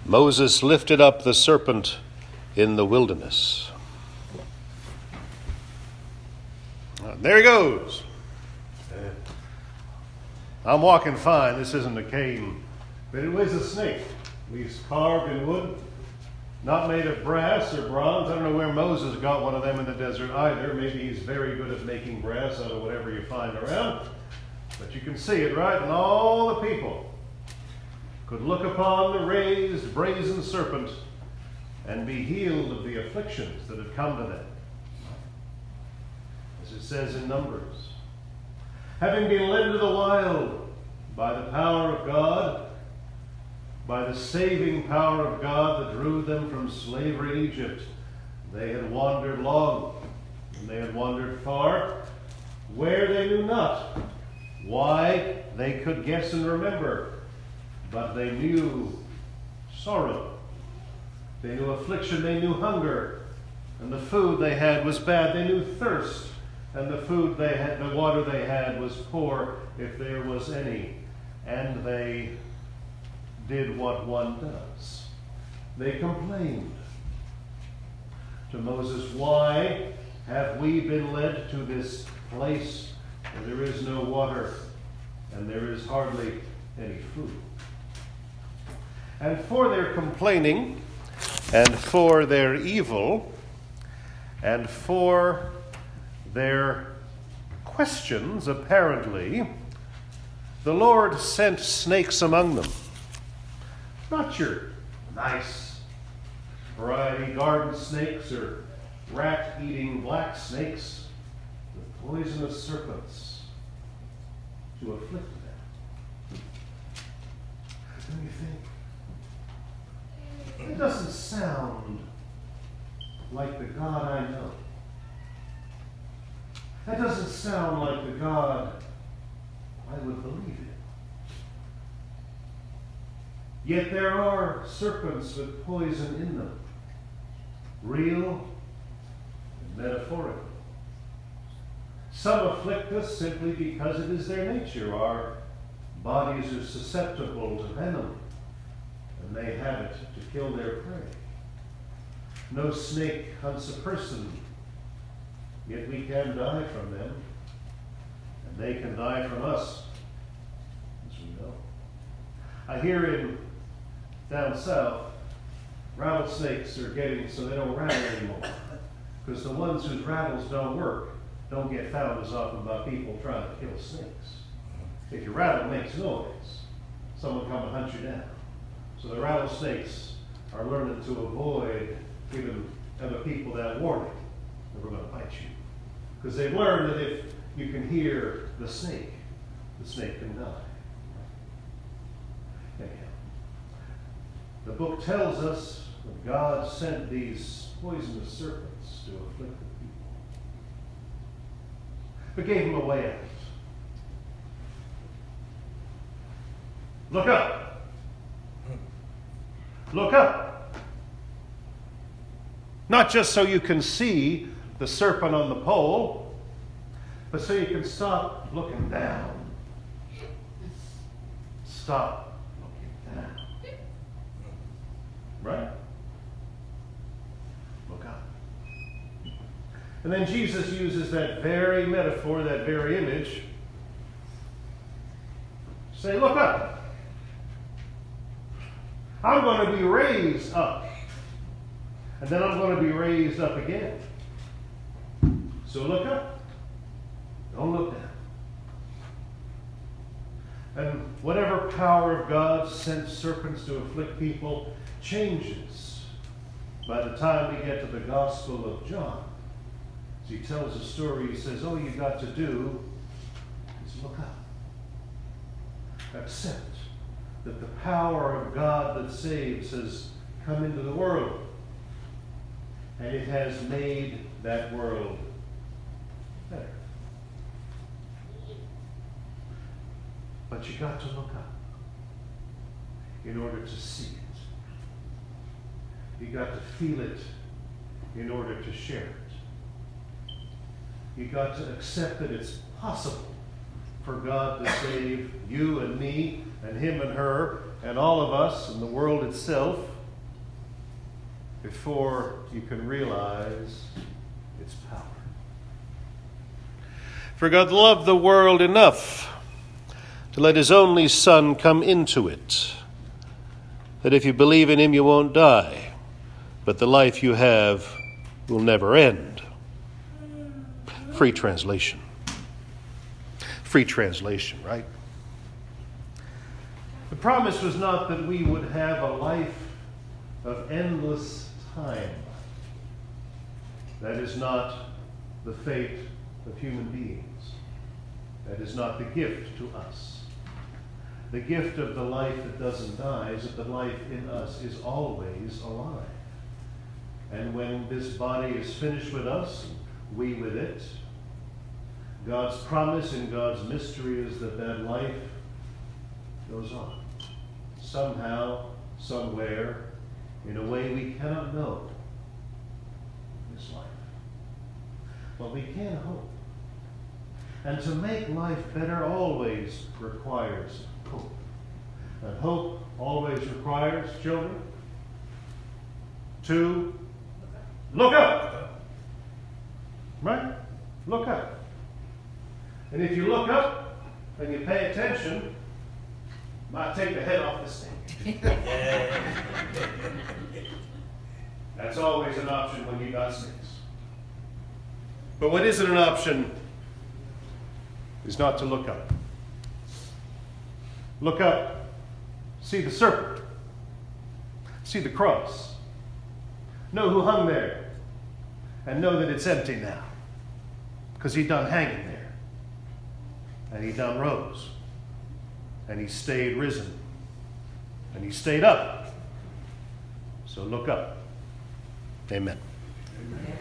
Moses lifted up the serpent in the wilderness. There he goes. I'm walking fine. This isn't a cane, but it was a snake. At least carved in wood, not made of brass or bronze. I don't know where Moses got one of them in the desert either. Maybe he's very good at making brass out of whatever you find around. But you can see it, right? And all the people could look upon the raised brazen serpent and be healed of the afflictions that had come to them. As it says in Numbers, having been led into the wild by the power of God, by the saving power of God that drew them from slavery in Egypt, they had wandered long, and they had wandered far, where they knew not. Why, they could guess and remember, but they knew sorrow. They knew affliction, they knew hunger, and the food they had was bad. They knew thirst, and the food they had, the water they had was poor, if there was any. And they did what one does. They complained to Moses, why have we been led to this place where there is no water and there is hardly any food? And for their complaining, and for their evil, and for their questions, apparently, the Lord sent snakes among them. Not your nice variety garden snakes or rat-eating black snakes, but poisonous serpents to afflict them. Don't you think? It doesn't sound like the God I know. That doesn't sound like the God I would believe in. Yet there are serpents with poison in them, real and metaphorical. Some afflict us simply because it is their nature. Our bodies are susceptible to venom, and they have it to kill their prey. No snake hunts a person, yet we can die from them, and they can die from us, as we know. I hear down south, rattlesnakes are getting so they don't rattle anymore, because the ones whose rattles don't work don't get found as often by people trying to kill snakes. If your rattle makes noise, someone come and hunt you down. So the rattlesnakes are learning to avoid giving other people that warning that we're going to bite you. Because they've learned that if you can hear the snake can die. Anyhow, the book tells us that God sent these poisonous serpents to afflict the people, but gave them a way out. Look up. Look up. Not just so you can see the serpent on the pole, but so you can stop looking down. Stop looking down. Right? Look up. And then Jesus uses that very metaphor, that very image. Say, look up. I'm going to be raised up. And then I'm going to be raised up again. So look up. Don't look down. And whatever power of God sent serpents to afflict people changes by the time we get to the Gospel of John. As he tells a story, he says, all you've got to do is look up. Accept that the power of God that saves has come into the world. And it has made that world better. But you got to look up in order to see it. You got to feel it in order to share it. You got to accept that it's possible for God to save you and me and him and her and all of us and the world itself before you can realize its power. For God loved the world enough to let his only Son come into it, that if you believe in him you won't die, but the life you have will never end. Free translation. Free translation, right? The promise was not that we would have a life of endless time. That is not the fate of human beings. That is not the gift to us. The gift of the life that doesn't die is that the life in us is always alive. And when this body is finished with us, we with it, God's promise and God's mystery is that that life goes on. Somehow, somewhere, in a way we cannot know this life. But we can hope. And to make life better always requires hope. And hope always requires, children, to look up. Right? Look up. And if you look up and you pay attention, you might take the head off the stage. That's always an option when you got snakes. But what isn't an option is not to look up. Look up, see the serpent, see the cross, know who hung there, and know that it's empty now, because he done hanging there, and he done rose, and he stayed risen, and he stayed up. So look up. Amen. Amen.